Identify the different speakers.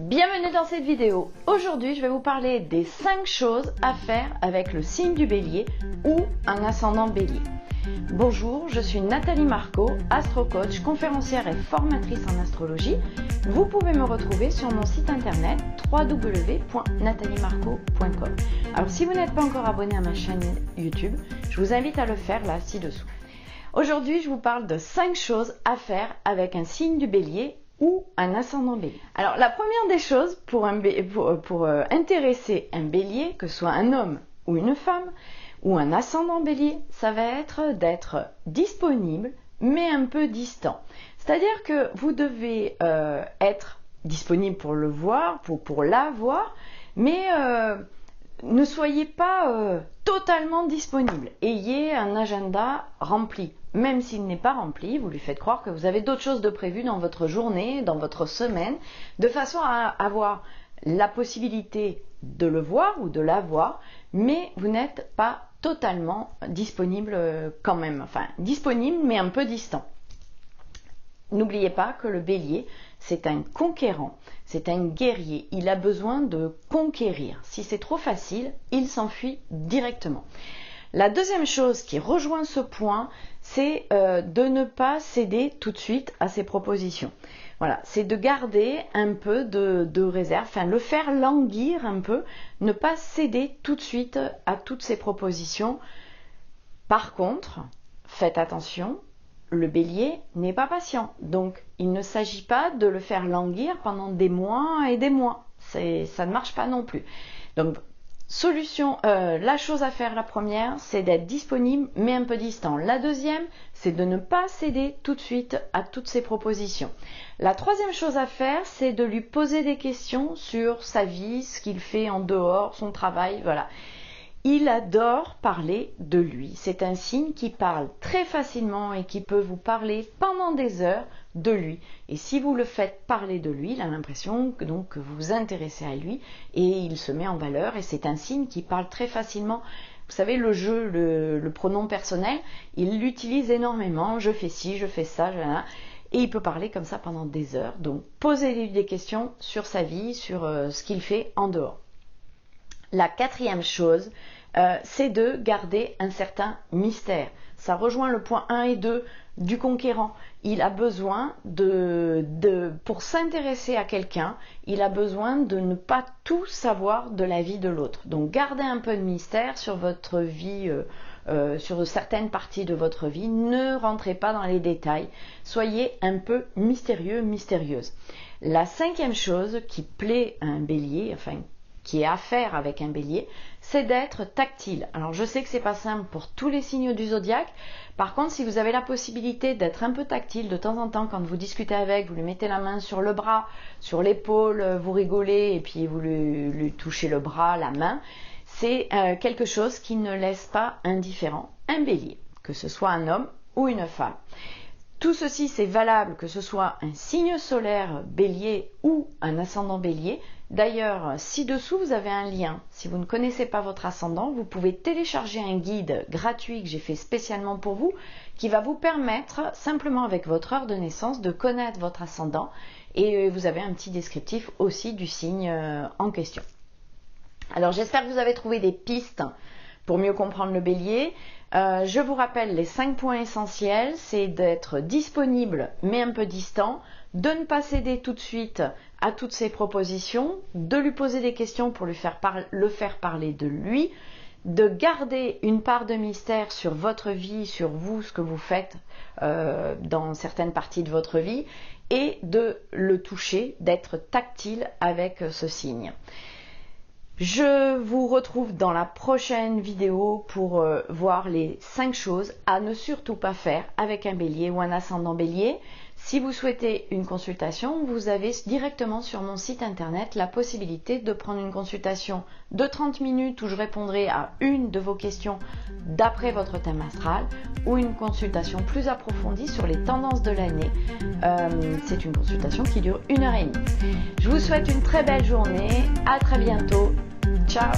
Speaker 1: Bienvenue dans cette vidéo. Aujourd'hui, je vais vous parler des 5 choses à faire avec le signe du bélier ou un ascendant bélier. Bonjour, je suis Nathalie Marco, astro-coach, conférencière et formatrice en astrologie. Vous pouvez me retrouver sur mon site internet www.nathaliemarco.com. Alors si vous n'êtes pas encore abonné à ma chaîne YouTube, je vous invite à le faire là ci-dessous. Aujourd'hui, je vous parle de 5 choses à faire avec un signe du bélier ou un ascendant bélier. Alors la première des choses pour intéresser un bélier, que ce soit un homme ou une femme, ou un ascendant bélier, ça va être d'être disponible mais un peu distant. C'est-à-dire que vous devez être disponible pour le voir, pour la voir, mais ne soyez pas totalement disponible. Ayez un agenda rempli. Même s'il n'est pas rempli, vous lui faites croire que vous avez d'autres choses de prévues dans votre journée, dans votre semaine, de façon à avoir la possibilité de le voir ou de la voir, mais vous n'êtes pas totalement disponible quand même. Enfin, disponible mais un peu distant. N'oubliez pas que le bélier, c'est un conquérant, c'est un guerrier. Il a besoin de conquérir. Si c'est trop facile, il s'enfuit directement. La deuxième chose qui rejoint ce point, c'est de ne pas céder tout de suite à ses propositions. Voilà, c'est de garder un peu de réserve, enfin le faire languir un peu, ne pas céder tout de suite à toutes ses propositions. Par contre, faites attention, le bélier n'est pas patient, donc il ne s'agit pas de le faire languir pendant des mois et des mois. Ça ne marche pas non plus. Donc, la chose à faire, la première, c'est d'être disponible mais un peu distant. La deuxième, c'est de ne pas céder tout de suite à toutes ses propositions. La troisième chose à faire, c'est de lui poser des questions sur sa vie, ce qu'il fait en dehors, son travail, voilà. Il adore parler de lui. C'est un signe qui parle très facilement et qui peut vous parler pendant des heures de lui. Et si vous le faites parler de lui, il a l'impression que vous vous intéressez à lui et il se met en valeur. Et c'est un signe qui parle très facilement. Vous savez, le jeu, le pronom personnel, il l'utilise énormément. Je fais ci, je fais ça, et il peut parler comme ça pendant des heures. Donc, posez-lui des questions sur sa vie, sur ce qu'il fait en dehors. La quatrième chose, c'est de garder un certain mystère. Ça rejoint le point 1 et 2 du conquérant. Il a besoin pour s'intéresser à quelqu'un, il a besoin de ne pas tout savoir de la vie de l'autre. Donc gardez un peu de mystère sur votre vie, sur certaines parties de votre vie. Ne rentrez pas dans les détails. Soyez un peu mystérieux, mystérieuse. La cinquième chose qui plaît à un bélier, enfin qui est à faire avec un bélier, c'est d'être tactile. Alors je sais que c'est pas simple pour tous les signes du zodiaque. Par contre, si vous avez la possibilité d'être un peu tactile de temps en temps, quand vous discutez avec, vous lui mettez la main sur le bras, sur l'épaule, vous rigolez et puis vous lui touchez le bras, la main, c'est quelque chose qui ne laisse pas indifférent un bélier, que ce soit un homme ou une femme. Tout ceci, c'est valable que ce soit un signe solaire bélier ou un ascendant bélier. D'ailleurs, ci-dessous, vous avez un lien. Si vous ne connaissez pas votre ascendant, vous pouvez télécharger un guide gratuit que j'ai fait spécialement pour vous, qui va vous permettre, simplement avec votre heure de naissance, de connaître votre ascendant. Et vous avez un petit descriptif aussi du signe en question. Alors, j'espère que vous avez trouvé des pistes pour mieux comprendre le bélier. Je vous rappelle les 5 points essentiels, c'est d'être disponible mais un peu distant, de ne pas céder tout de suite à toutes ses propositions, de lui poser des questions pour le faire parler de lui, de garder une part de mystère sur votre vie, sur vous, ce que vous faites dans certaines parties de votre vie, et de le toucher, d'être tactile avec ce signe. Je vous retrouve dans la prochaine vidéo pour voir les 5 choses à ne surtout pas faire avec un bélier ou un ascendant bélier. Si vous souhaitez une consultation, vous avez directement sur mon site internet la possibilité de prendre une consultation de 30 minutes où je répondrai à une de vos questions d'après votre thème astral ou une consultation plus approfondie sur les tendances de l'année. C'est une consultation qui dure 1h30. Je vous souhaite une très belle journée. À très bientôt. Ciao!